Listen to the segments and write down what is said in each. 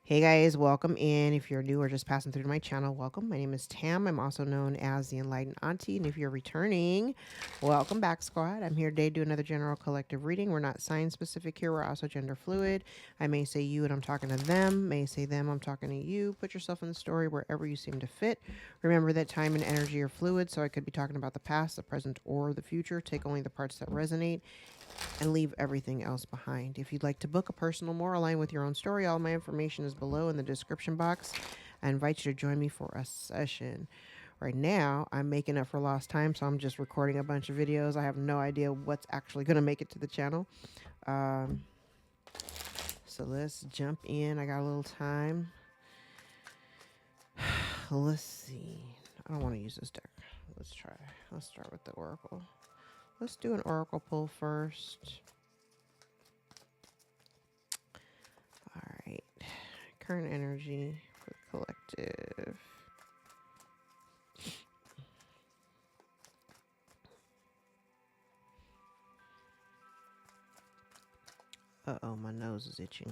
Hey guys, welcome in. If you're new or just passing through to my channel, welcome. My name is Tam. I'm also known as the Enlightened Auntie. And if you're returning, welcome back, squad. I'm here today to do another general collective reading. We're not sign specific here. We're also gender fluid. I may say you and I'm talking to them. May say them, I'm talking to you. Put yourself in the story wherever you seem to fit. Remember that time and energy are fluid, so I could be talking about the past, the present, or the future. Take only the parts that resonate and leave everything else behind. If you'd like to book a personal more aligned with your own story, all my information is below in the description box. I invite you to join me for a session. Right now, I'm making up for lost time, so I'm just recording a bunch of videos. I have no idea what's actually going to make it to the channel. Um, so let's jump in. I got a little time. Let's see. I don't want to use this deck. Let's try. Let's start with the Oracle. Let's do an Oracle pull first. All right. Current energy for the collective. Uh-oh, my nose is itching.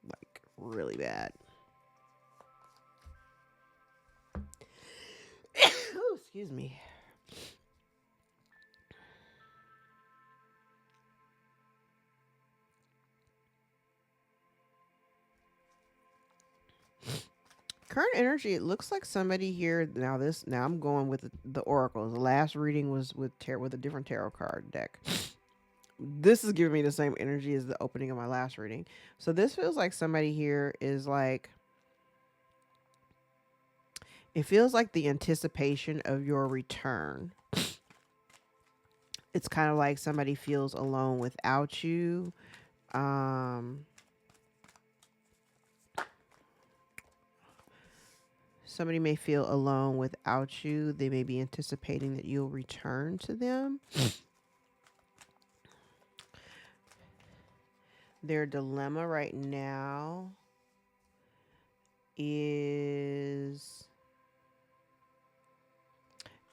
Like, really bad. Oh, excuse me. Current energy, it looks like somebody here now I'm going with the oracles. The last reading was with a different tarot card deck. This is giving me the same energy as the opening of my last reading. So this feels like somebody here is like, it feels like the anticipation of your return. It's kind of like somebody feels alone without you. Somebody may feel alone without you. They may be anticipating that you'll return to them. Their dilemma right now is,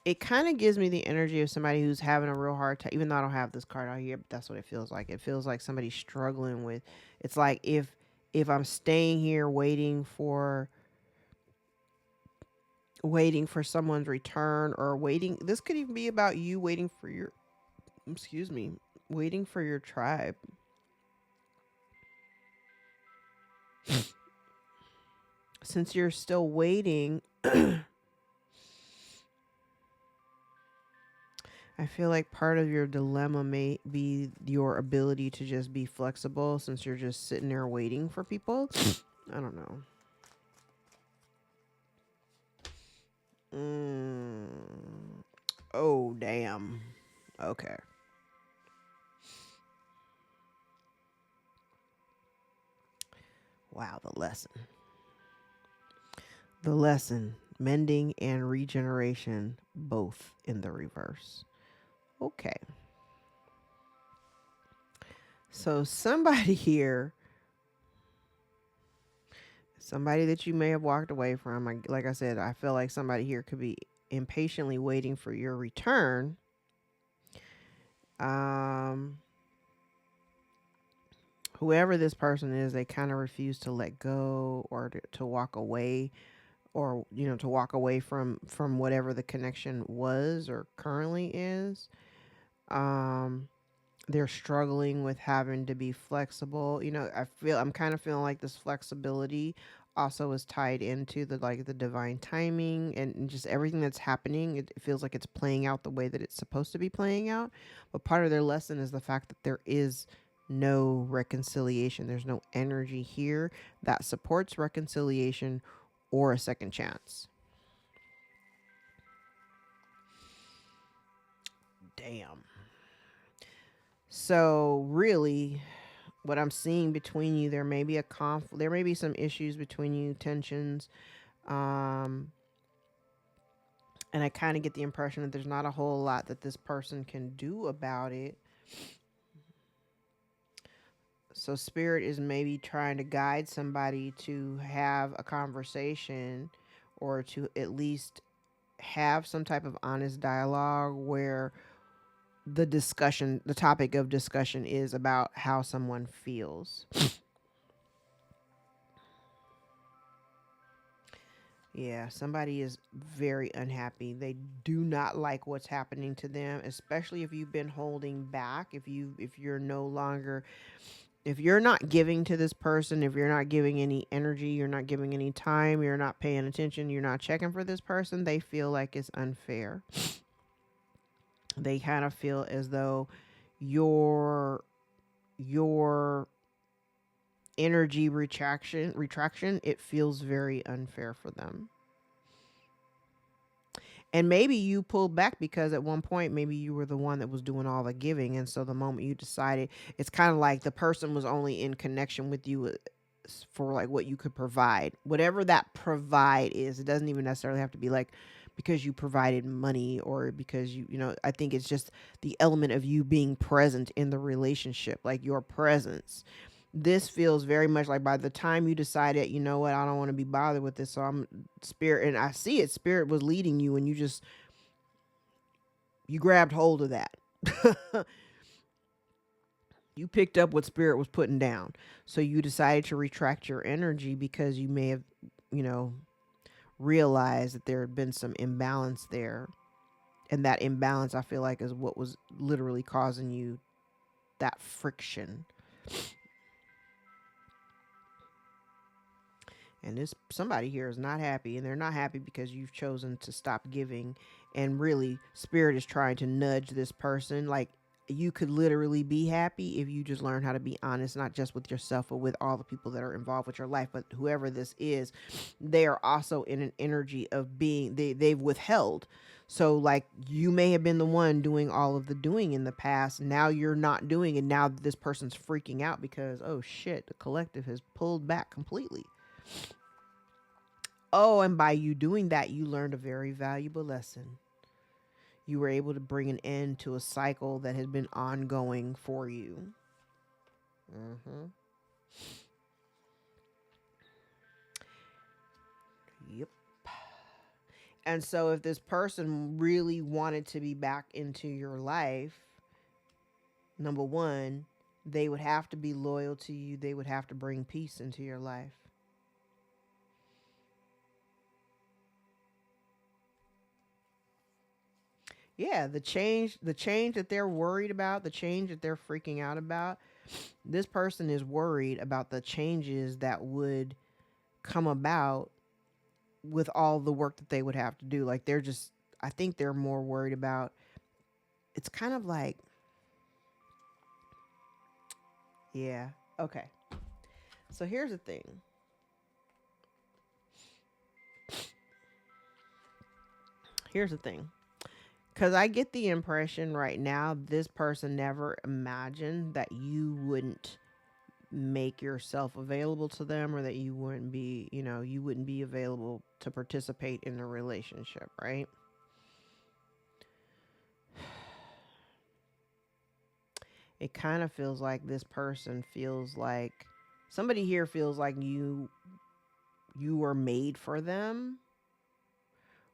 it kind of gives me the energy of somebody who's having a real hard time, even though I don't have this card out here, but that's what it feels like. It feels like somebody's struggling with, it's like if I'm staying here waiting for someone's return, or waiting, this could even be about you waiting for your, excuse me, waiting for your tribe. Since you're still waiting, I feel like part of your dilemma may be your ability to just be flexible, since you're just sitting there waiting for people. I don't know. Oh, damn. Okay. Wow, the lesson. The lesson, mending and regeneration, both in the reverse. Okay. So somebody here, somebody that you may have walked away from, like I said, I feel like somebody here could be impatiently waiting for your return. Whoever this person is, they kind of refuse to let go, or to walk away, or to walk away from whatever the connection was or currently is. They're struggling with having to be flexible. I'm kind of feeling like this flexibility also is tied into the divine timing, and just everything that's happening. It feels like it's playing out the way that it's supposed to be playing out. But part of their lesson is the fact that there is no reconciliation. There's no energy here that supports reconciliation or a second chance. Damn. So really, what I'm seeing between you, there may be a conflict, there may be some issues between you, tensions. And I kind of get the impression that there's not a whole lot that this person can do about it. So spirit is maybe trying to guide somebody to have a conversation, or to at least have some type of honest dialogue where the topic of discussion is about how someone feels. Yeah, somebody is very unhappy. They do not like what's happening to them, especially if you've been holding back, if you're no longer, if you're not giving to this person, if you're not giving any energy, you're not giving any time, you're not paying attention, you're not checking for this person, they feel like it's unfair. They kind of feel as though your energy retraction, it feels very unfair for them. And maybe you pulled back because at one point, maybe you were the one that was doing all the giving. And so the moment you decided, it's kind of like the person was only in connection with you for like what you could provide. Whatever that provide is, it doesn't even necessarily have to be like because you provided money or because I think it's just the element of you being present in the relationship, like your presence. This feels very much like by the time you decided, you know what, I don't want to be bothered with this. So I'm spirit, and I see it. Spirit was leading you, and you grabbed hold of that. You picked up what spirit was putting down. So you decided to retract your energy because you may have, you know, realized that there had been some imbalance there. And that imbalance, I feel like, is what was literally causing you that friction. And this somebody here is not happy, and they're not happy because you've chosen to stop giving. And really, spirit is trying to nudge this person. Like, you could literally be happy if you just learn how to be honest, not just with yourself, but with all the people that are involved with your life. But whoever this is, they are also in an energy of being, they've withheld. So like, you may have been the one doing all of the doing in the past. Now you're not doing, and now this person's freaking out because, oh shit, the collective has pulled back completely. Oh, and by you doing that, you learned a very valuable lesson. You were able to bring an end to a cycle that has been ongoing for you. Mm-hmm. Yep. And so, if this person really wanted to be back into your life, number one, they would have to be loyal to you. They would have to bring peace into your life. Yeah, the change that they're worried about, the change that they're freaking out about, this person is worried about the changes that would come about with all the work that they would have to do. Like, they're just, I think they're more worried about, it's kind of like, yeah, okay. So here's the thing. Here's the thing. Because I get the impression right now, this person never imagined that you wouldn't make yourself available to them, or that you wouldn't be, you wouldn't be available to participate in the relationship, right? It kind of feels like this person feels like somebody here feels like you were made for them,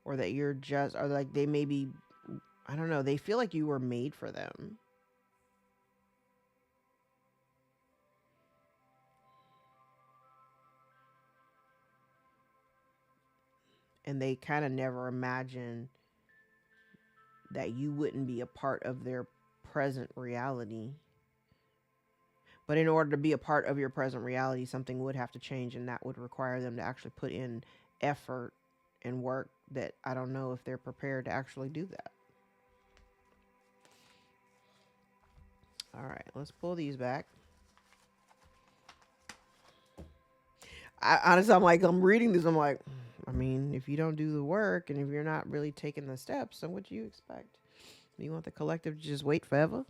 or that you're just, or like they maybe, I don't know, they feel like you were made for them. And they kind of never imagine that you wouldn't be a part of their present reality. But in order to be a part of your present reality, something would have to change, and that would require them to actually put in effort and work that I don't know if they're prepared to actually do that. All right, let's pull these back. Honestly, I'm reading this. I'm like, I mean, if you don't do the work and if you're not really taking the steps, then what do you expect? Do you want the collective to just wait forever?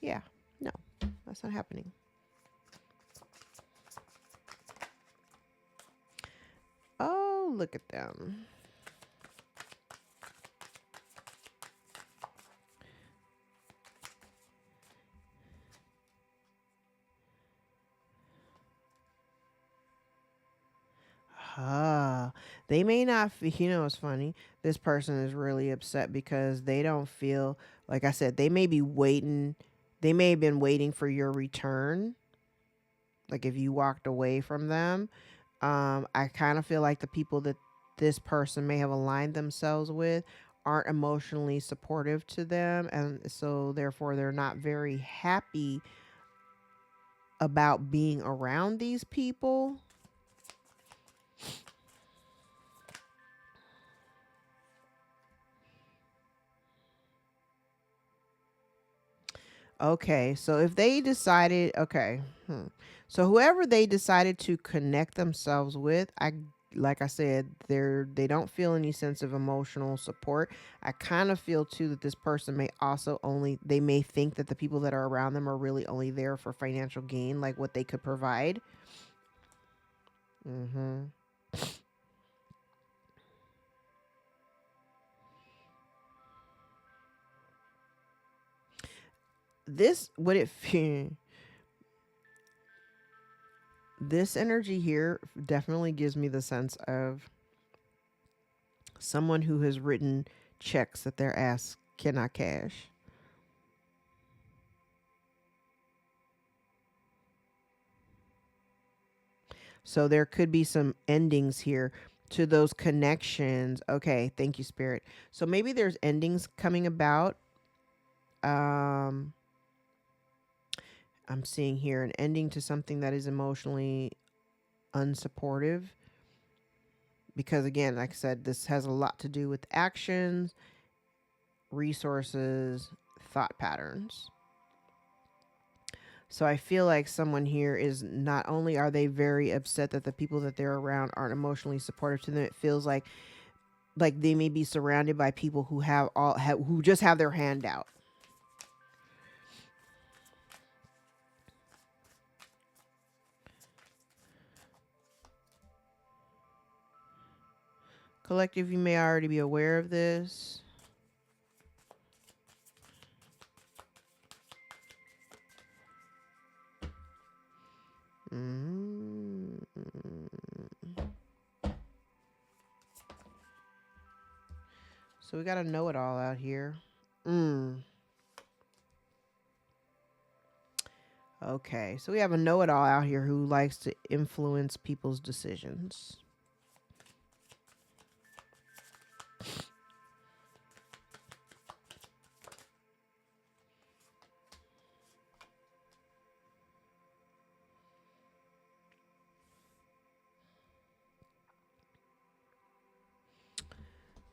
Yeah, no, that's not happening. Oh, look at them. Ah, they may not feel, it's funny. This person is really upset because they don't feel, like I said, they may be waiting. They may have been waiting for your return. Like if you walked away from them, I kind of feel like the people that this person may have aligned themselves with aren't emotionally supportive to them. And so therefore they're not very happy about being around these people. Okay, so if they decided, okay, so whoever they decided to connect themselves with, like I said, they don't feel any sense of emotional support. I kind of feel too that this person may also they may think that the people that are around them are really only there for financial gain, like what they could provide. Mm-hmm. This what it this energy here definitely gives me the sense of someone who has written checks that their ass cannot cash. So there could be some endings here to those connections. Okay, thank you, Spirit. So maybe there's endings coming about. Um, I'm seeing here an ending to something that is emotionally unsupportive. Because again, like I said, this has a lot to do with actions, resources, thought patterns. So I feel like someone here is not only are they very upset that the people that they're around aren't emotionally supportive to them, it feels like they may be surrounded by people who who just have their hand out. Collective, you may already be aware of this. Mm. So we got to know it all out here. Mm. Okay, so we have a know-it-all out here who likes to influence people's decisions.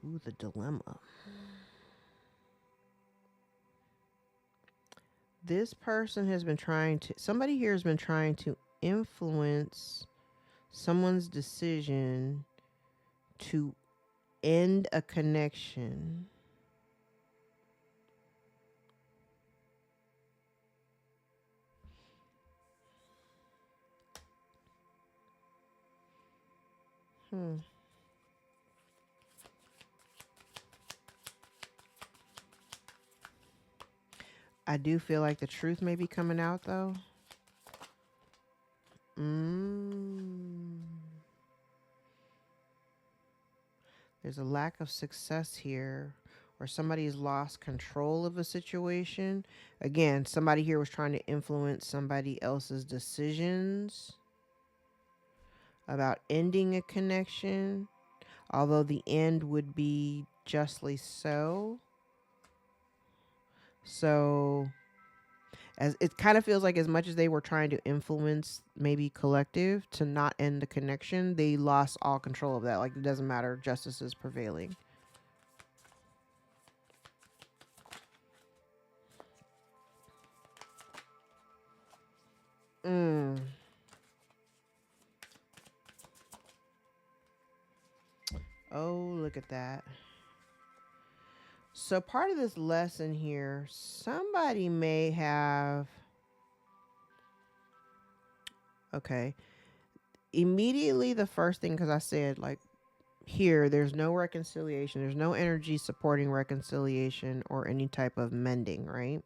Ooh, the dilemma. This person has been somebody here has been trying to influence someone's decision to end a connection. Hmm. I do feel like the truth may be coming out though. Mm. There's a lack of success here, or somebody's lost control of a situation. Again, somebody here was trying to influence somebody else's decisions about ending a connection, although the end would be justly so. So as it kind of feels like as much as they were trying to influence maybe collective to not end the connection, they lost all control of that. Like it doesn't matter, justice is prevailing. Mm. Oh, look at that. So part of this lesson here, somebody may have, okay, immediately the first thing, because I said like here, there's no reconciliation, there's no energy supporting reconciliation or any type of mending, right?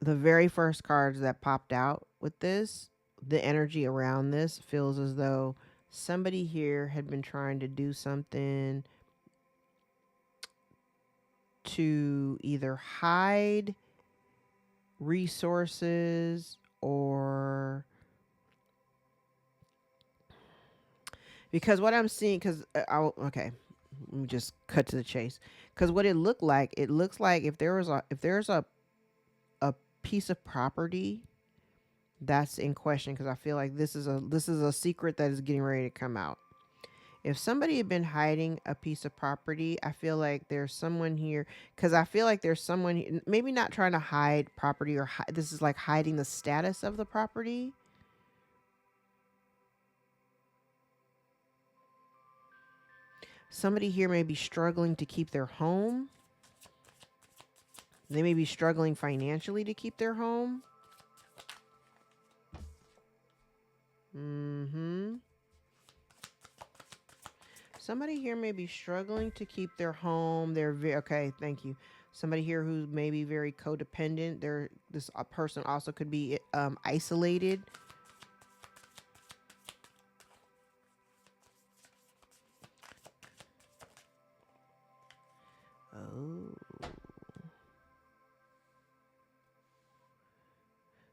The very first cards that popped out with this, the energy around this feels as though somebody here had been trying to do something to either hide resources, or because what I'm seeing, because okay, let me just cut to the chase. Because what it looks like if there's a piece of property that's in question, because I feel like this is a secret that is getting ready to come out. If somebody had been hiding a piece of property, I feel like there's someone here, because I feel like there's someone maybe not trying to hide property, or this is like hiding the status of the property. Somebody here may be struggling to keep their home. They may be struggling financially to keep their home. Mm-hmm. Somebody here may be struggling to keep their home. Okay, thank you. Somebody here who may be very codependent. This person also could be isolated. Oh.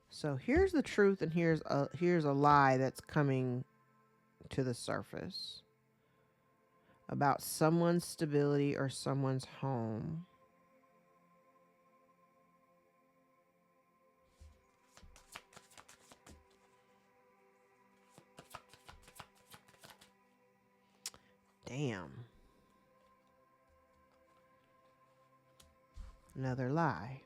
So here's the truth, and here's a lie that's coming to the surface about someone's stability or someone's home. Damn. Another lie.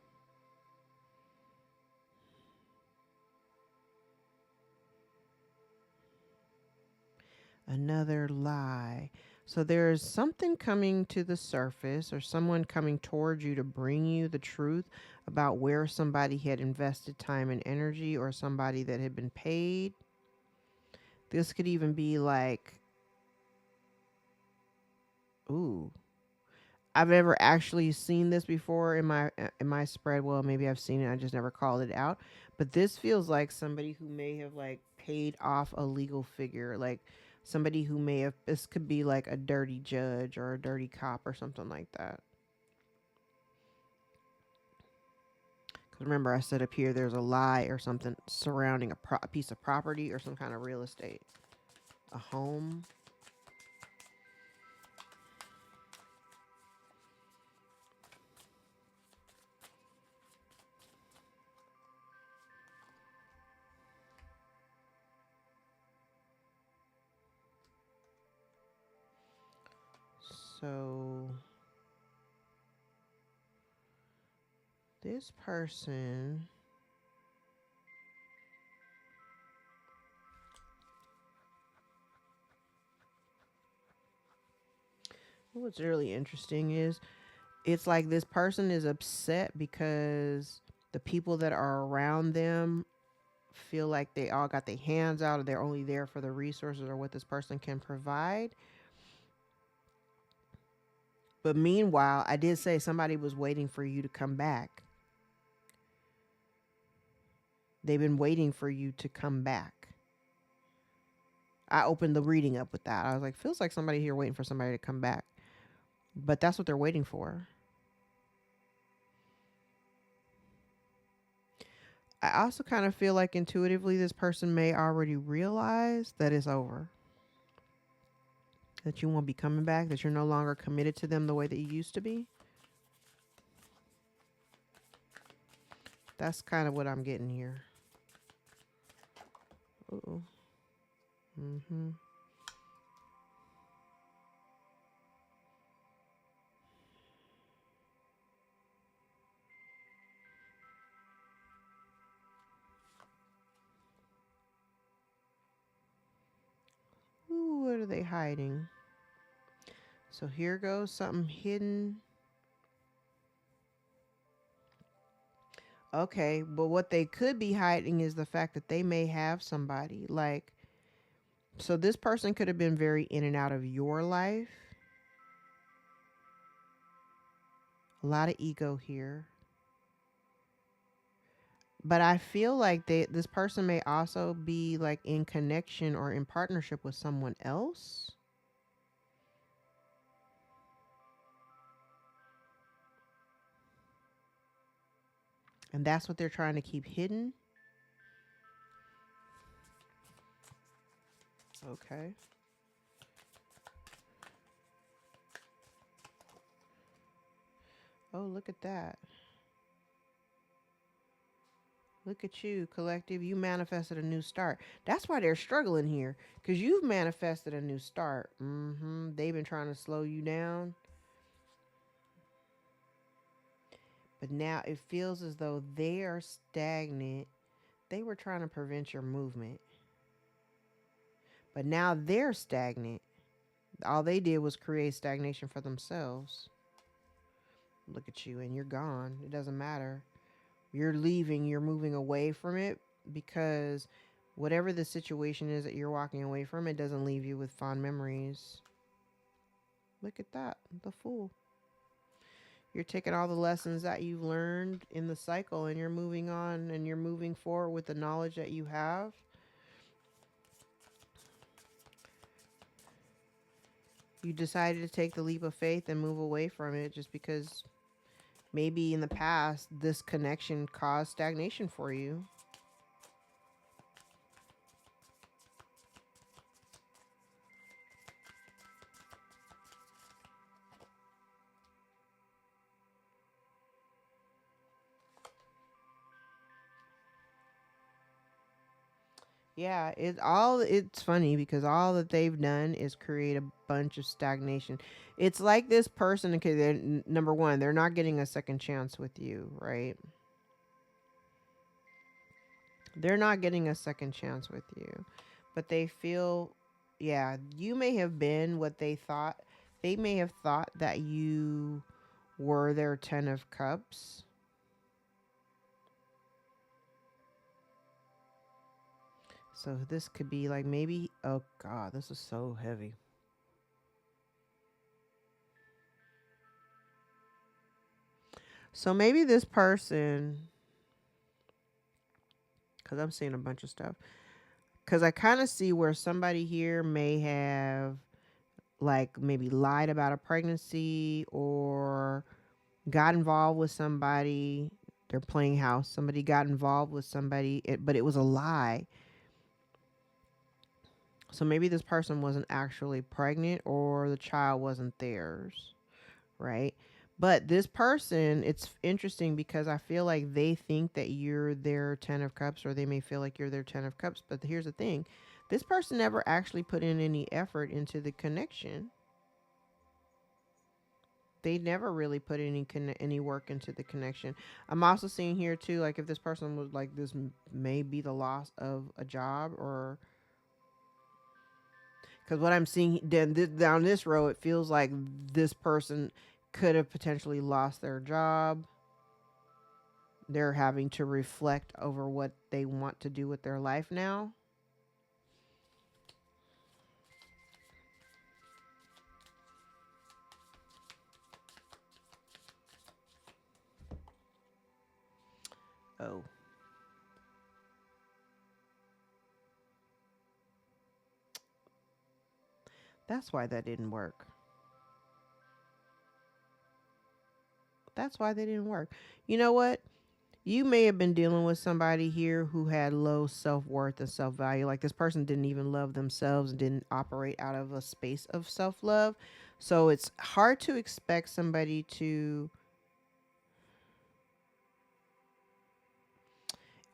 Another lie. So there is something coming to the surface, or someone coming towards you to bring you the truth about where somebody had invested time and energy, or somebody that had been paid. This could even be like, ooh, I've never actually seen this before in my spread. Well, maybe I've seen it, I just never called it out. But this feels like somebody who may have like paid off a legal figure, like somebody who may have, this could be like a dirty judge or a dirty cop or something like that. Because remember, I said up here there's a lie or something surrounding a piece of property or some kind of real estate, a home. So this person, what's really interesting is it's like this person is upset because the people that are around them feel like they all got their hands out, or they're only there for the resources or what this person can provide. But meanwhile, I did say somebody was waiting for you to come back. They've been waiting for you to come back. I opened the reading up with that. I was like, feels like somebody here waiting for somebody to come back. But that's what they're waiting for. I also kind of feel like intuitively this person may already realize that it's over. That you won't be coming back, that you're no longer committed to them the way that you used to be. That's kind of what I'm getting here. Uh-oh. Mm-hmm. Ooh, what are they hiding? So here goes something hidden. Okay, but what they could be hiding is the fact that they may have somebody. Like, so this person could have been very in and out of your life. A lot of ego here. But I feel like this person may also be like in connection or in partnership with someone else. And that's what they're trying to keep hidden. Okay. Oh, look at that. Look at you, collective. You manifested a new start. That's why they're struggling here. Because you've manifested a new start. They've been trying to slow you down. But now it feels as though they are stagnant. They were trying to prevent your movement. But now they're stagnant. All they did was create stagnation for themselves. Look at you, and you're gone. It doesn't matter. You're leaving. You're moving away from it because whatever the situation is that you're walking away from, it doesn't leave you with fond memories. Look at that. The Fool. You're taking all the lessons that you've learned in the cycle and you're moving on and you're moving forward with the knowledge that you have. You decided to take the leap of faith and move away from it just because maybe in the past this connection caused stagnation for you. Yeah, it's funny because all that they've done is create a bunch of stagnation. It's like this person, okay, number one, they're not getting a second chance with you, right? They're not getting a second chance with you. But they feel, yeah, you may have been what they thought. They may have thought that you were their 10 of cups. So this could be like maybe, oh God, this is so heavy. So maybe this person, because I'm seeing a bunch of stuff, because I kind of see where somebody here may have like maybe lied about a pregnancy or got involved with somebody. They're playing house. Somebody got involved with somebody, but it was a lie. So maybe this person wasn't actually pregnant or the child wasn't theirs, right? But this person, it's interesting because I feel like they think that you're their 10 of cups or they may feel like you're their 10 of cups. But here's the thing. This person never actually put in any effort into the connection. They never really put any work into the connection. I'm also seeing here too, like if this person was like this may be the loss of a job or because what I'm seeing down this row, it feels like this person could have potentially lost their job. They're having to reflect over what they want to do with their life now. Oh, that's why that didn't work. That's why they didn't work. You know what? You may have been dealing with somebody here who had low self-worth and self-value. Like this person didn't even love themselves and didn't operate out of a space of self-love. So it's hard to expect somebody to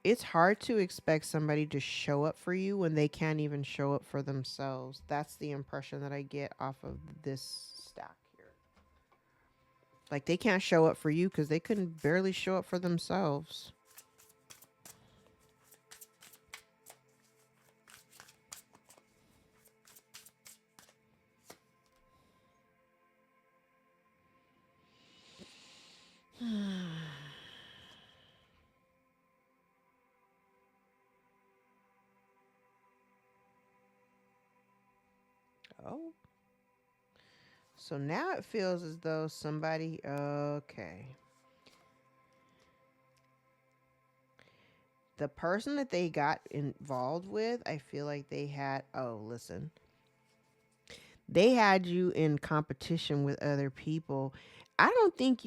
it's hard to expect somebody to show up for you when they can't even show up for themselves. That's the impression that I get off of this stack here. Like they can't show up for you because they couldn't barely show up for themselves. Oh. So now it feels as though somebody, okay. The person that they got involved with, I feel like they had, oh, listen. They had you in competition with other people. I don't think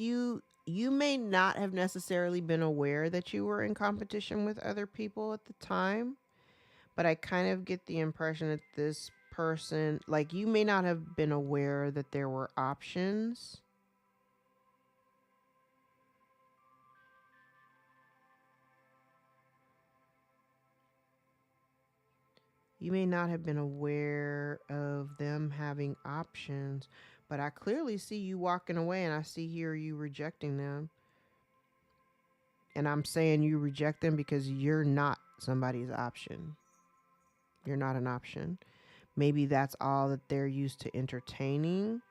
You may not have necessarily been aware that you were in competition with other people at the time, but I kind of get the impression that this person, like, you may not have been aware that there were options. You may not have been aware of them having options, but I clearly see you walking away, and I see here you rejecting them. And I'm saying you reject them because you're not somebody's option. You're not an option. Maybe that's all that they're used to entertaining.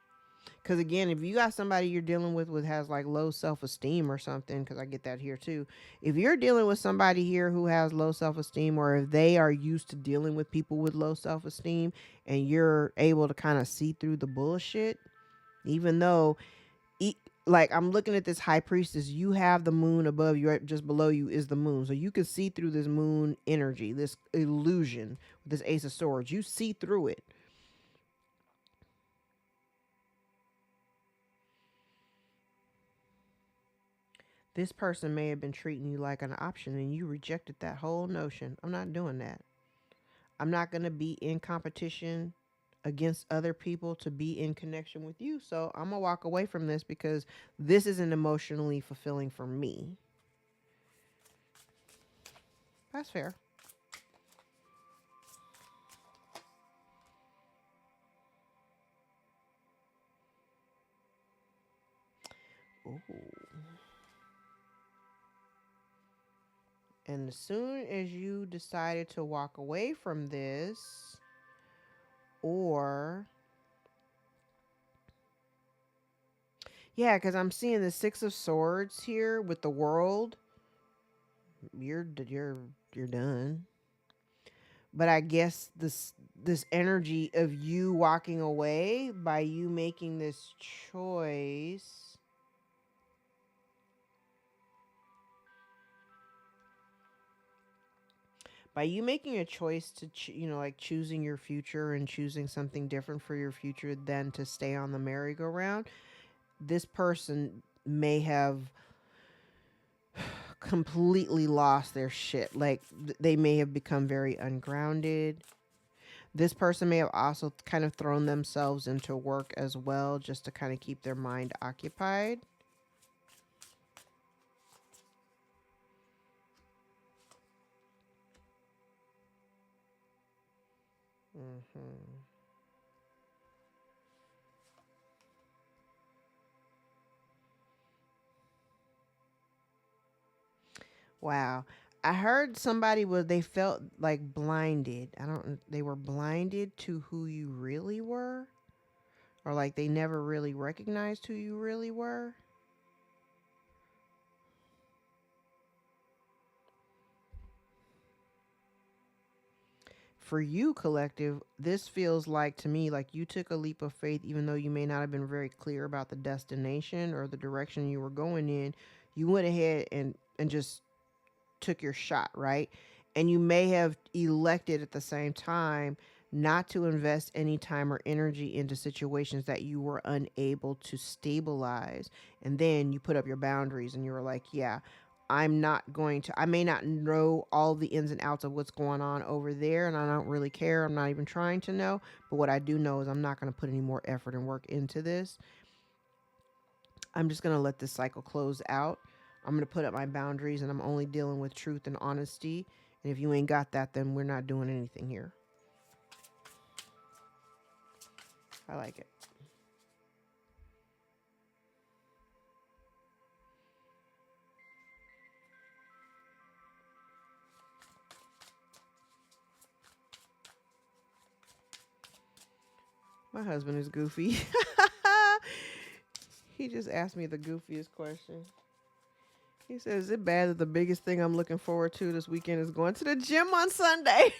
Because again, if you got somebody you're dealing with has like low self-esteem or something, because I get that here too. If you're dealing with somebody here who has low self-esteem, or if they are used to dealing with people with low self-esteem, and you're able to kind of see through the bullshit, even though like I'm looking at this high priestess, you have the moon above you, right? Just below you is the moon, so you can see through this moon energy, this illusion, this ace of swords. You see through it. This person may have been treating you like an option, and you rejected that whole notion. I'm not doing that. I'm not going to be in competition against other people to be in connection with you, so I'm going to walk away from this because this isn't emotionally fulfilling for me. That's fair. Ooh. And as soon as you decided to walk away from this, or yeah, because I'm seeing the Six of Swords here with the World. You're done. But I guess this energy of you walking away, by you making this choice, by you making a choice to like choosing your future and choosing something different for your future than to stay on the merry-go-round, this person may have completely lost their shit. Like they may have become very ungrounded. This person may have also kind of thrown themselves into work as well, just to kind of keep their mind occupied. Mm-hmm. Wow. I heard somebody was, they felt like blinded. I don't, they were blinded to who you really were, or like they never really recognized who you really were. For you, collective, this feels like to me like you took a leap of faith, even though you may not have been very clear about the destination or the direction you were going in. You went ahead and just took your shot, right? And you may have elected at the same time not to invest any time or energy into situations that you were unable to stabilize. And then you put up your boundaries and you were like, yeah, I'm not going to, I may not know all the ins and outs of what's going on over there, and I don't really care. I'm not even trying to know. But what I do know is I'm not going to put any more effort and work into this. I'm just going to let this cycle close out. I'm going to put up my boundaries, and I'm only dealing with truth and honesty. And if you ain't got that, then we're not doing anything here. I like it. My husband is goofy. He just asked me the goofiest question. He says, is it bad that the biggest thing I'm looking forward to this weekend is going to the gym on Sunday?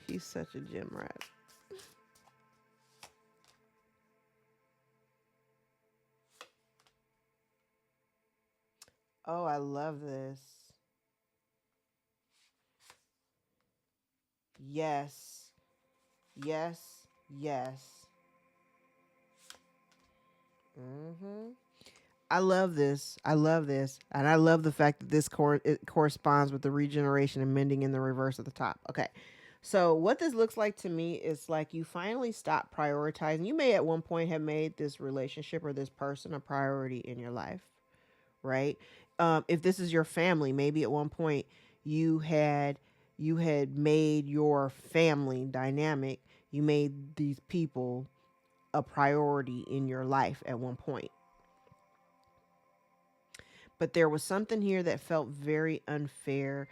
He's such a gym rat. Oh, I love this. Yes. Yes. Yes. Mm-hmm. I love this. I love this. And I love the fact that this it corresponds with the regeneration and mending in the reverse at the top. Okay. So what this looks like to me is like you finally stop prioritizing. You may at one point have made this relationship or this person a priority in your life, right? If this is your family, maybe at one point you had you had made your family dynamic. You made these people a priority in your life at one point, but there was something here that felt very unfair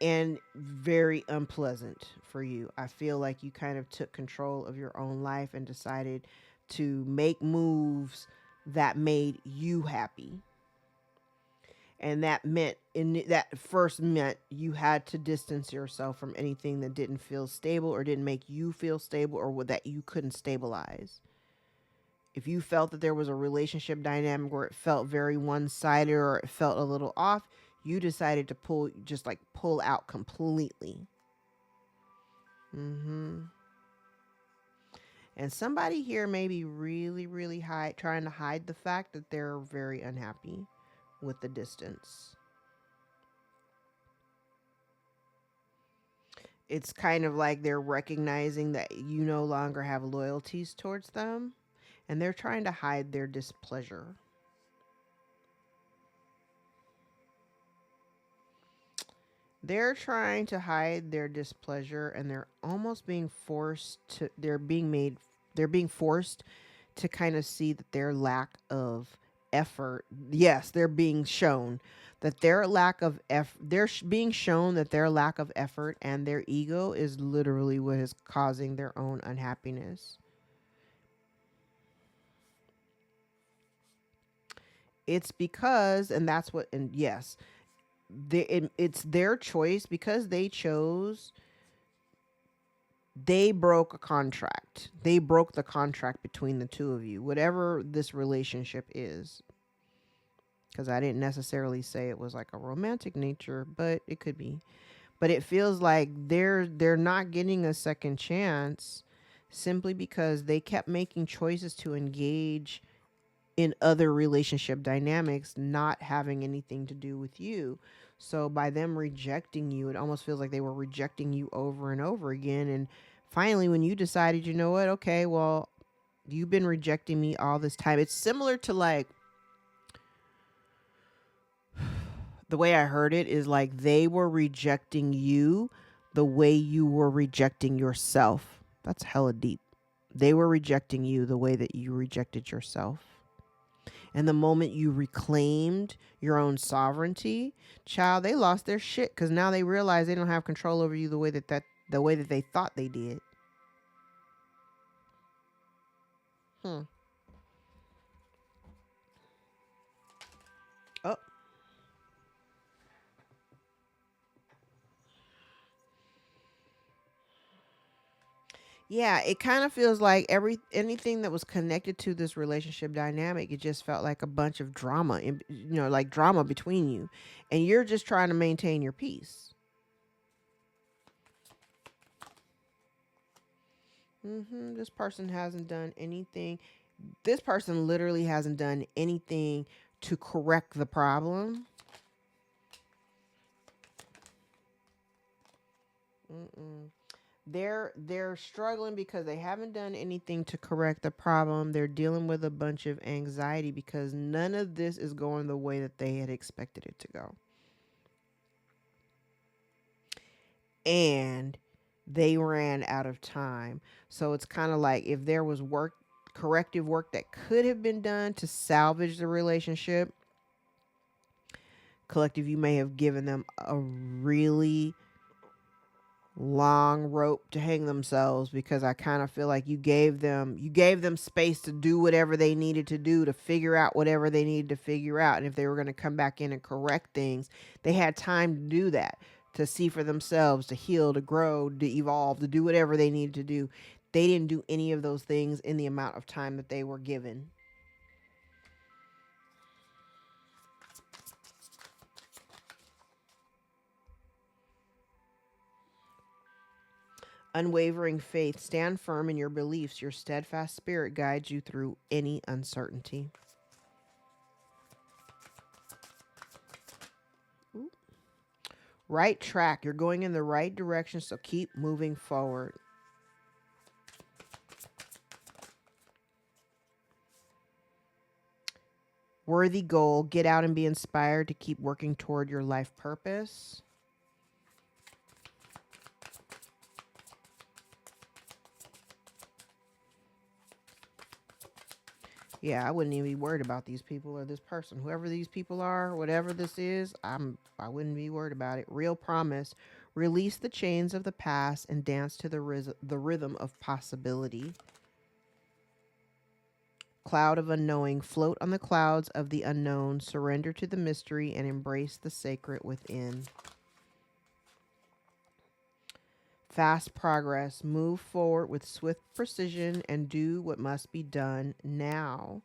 and very unpleasant for you. I feel like you kind of took control of your own life and decided to make moves that made you happy. And that meant that first meant you had to distance yourself from anything that didn't feel stable or didn't make you feel stable or that you couldn't stabilize. If you felt that there was a relationship dynamic where it felt very one-sided or it felt a little off, you decided to pull out completely. Mm-hmm. And somebody here may be really, really trying to hide the fact that they're very unhappy with the distance. It's kind of like they're recognizing that you no longer have loyalties towards them, and they're trying to hide their displeasure. They're trying to hide their displeasure, and they're almost being forced to they're being forced to kind of see that their lack of effort, yes, they're being shown that their lack of being shown that their lack of effort and their ego is literally what is causing their own unhappiness. It's because, and that's what, and yes, it's their choice because they broke a contract. They broke the contract between the two of you, whatever this relationship is. Because I didn't necessarily say it was like a romantic nature, but it could be. But it feels like they're not getting a second chance simply because they kept making choices to engage in other relationship dynamics not having anything to do with you. So by them rejecting you, it almost feels like they were rejecting you over and over again. And finally, when you decided, you know what, okay, well, you've been rejecting me all this time. It's similar to like the way I heard it is like they were rejecting you the way you were rejecting yourself. That's hella deep. They were rejecting you the way that you rejected yourself. And the moment you reclaimed your own sovereignty, child, they lost their shit because now they realize they don't have control over you the way that they thought they did. Hmm. Oh, yeah. It kind of feels like anything that was connected to this relationship dynamic, it just felt like a bunch of drama, like drama between you, and you're just trying to maintain your peace. This person hasn't done anything. This person literally hasn't done anything to correct the problem. Mm-mm. They're struggling because they haven't done anything to correct the problem. They're dealing with a bunch of anxiety because none of this is going the way that they had expected it to go. And they ran out of time. So it's kind of like if there was corrective work that could have been done to salvage the relationship, collective, you may have given them a really long rope to hang themselves because I kind of feel like you gave them space to do whatever they needed to do to figure out whatever they needed to figure out, and if they were going to come back in and correct things, they had time to do that, to see for themselves, to heal, to grow, to evolve, to do whatever they needed to do. They didn't do any of those things in the amount of time that they were given. Unwavering faith. Stand firm in your beliefs. Your steadfast spirit guides you through any uncertainty. Ooh. Right track. You're going in the right direction, so keep moving forward. Worthy goal. Get out and be inspired to keep working toward your life purpose. Yeah, I wouldn't even be worried about these people or this person. Whoever these people are, whatever this is, I wouldn't be worried about it. Real promise. Release the chains of the past and dance to the rhythm of possibility. Cloud of unknowing. Float on the clouds of the unknown. Surrender to the mystery and embrace the sacred within. Fast progress. Move forward with swift precision and do what must be done now.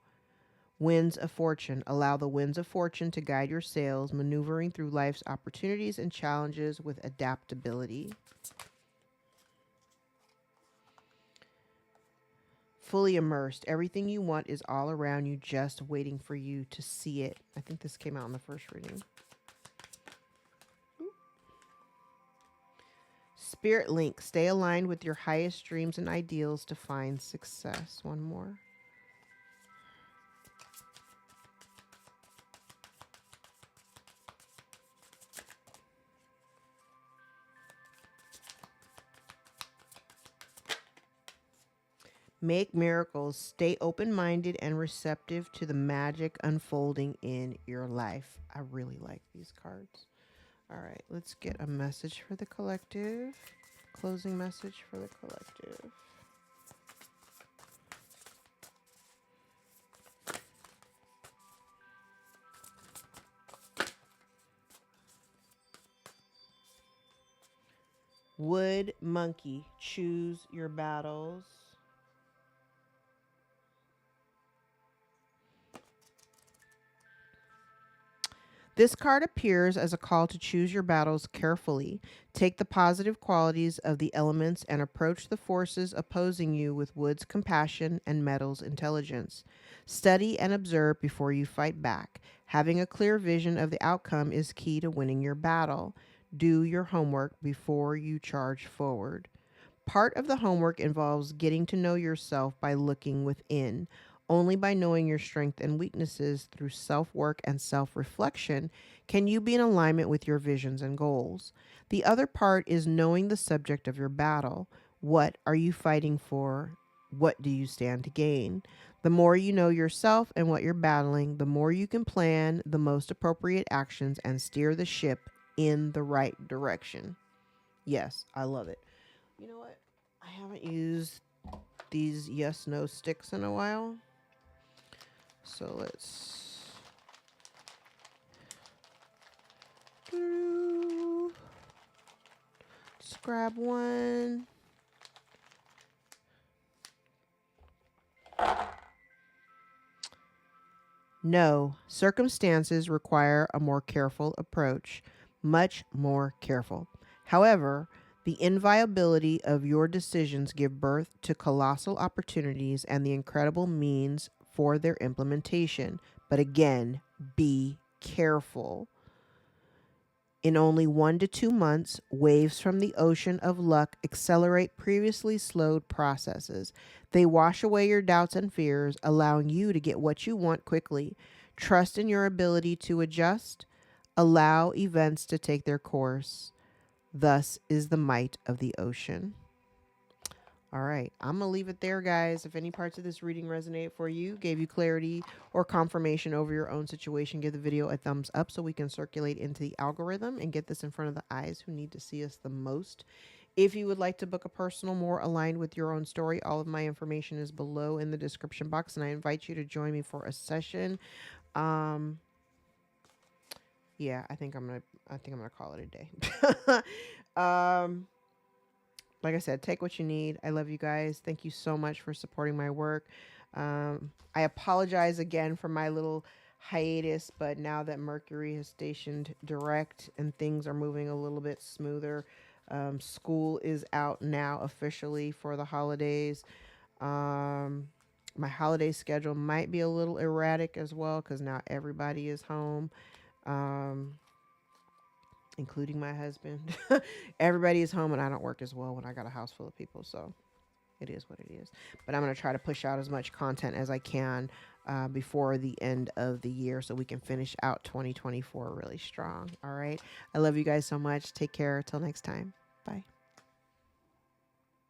Winds of fortune. Allow the winds of fortune to guide your sails, maneuvering through life's opportunities and challenges with adaptability. Fully immersed. Everything you want is all around you, just waiting for you to see it. I think this came out in the first reading. Spirit link. Stay aligned with your highest dreams and ideals to find success. One more. Make miracles. Stay open-minded and receptive to the magic unfolding in your life. I really like these cards. All right, let's get a message for the collective. Closing message for the collective. Wood monkey. Choose your battles. This card appears as a call to choose your battles carefully. Take the positive qualities of the elements and approach the forces opposing you with wood's compassion and metal's intelligence. Study and observe before you fight back. Having a clear vision of the outcome is key to winning your battle. Do your homework before you charge forward. Part of the homework involves getting to know yourself by looking within. Only by knowing your strengths and weaknesses through self-work and self-reflection can you be in alignment with your visions and goals. The other part is knowing the subject of your battle. What are you fighting for? What do you stand to gain? The more you know yourself and what you're battling, the more you can plan the most appropriate actions and steer the ship in the right direction. Yes, I love it. You know what? I haven't used these yes no sticks in a while. So let's grab one. No, circumstances require a more careful approach, much more careful. However, the inviolability of your decisions give birth to colossal opportunities and the incredible means for their implementation. But again, be careful. In only 1 to 2 months, waves from the ocean of luck accelerate previously slowed processes. They wash away your doubts and fears, allowing you to get what you want quickly. Trust in your ability to adjust. Allow events to take their course. Thus is the might of the ocean. All right, I'm going to leave it there, guys. If any parts of this reading resonate for you, gave you clarity or confirmation over your own situation, give the video a thumbs up so we can circulate into the algorithm and get this in front of the eyes who need to see us the most. If you would like to book a personal more aligned with your own story, all of my information is below in the description box, and I invite you to join me for a session. Yeah, I think I'm gonna call it a day. Like I said, take what you need. I love you guys. Thank you so much for supporting my work. I apologize again for my little hiatus, but now that Mercury has stationed direct and things are moving a little bit smoother, School is out now officially for the holidays. My holiday schedule might be a little erratic as well because now everybody is home, um, including my husband. Everybody is home and I don't work as well when I got a house full of people. So it is what it is. But I'm going to try to push out as much content as I can before the end of the year so we can finish out 2024 really strong. All right. I love you guys so much. Take care. Till next time. Bye.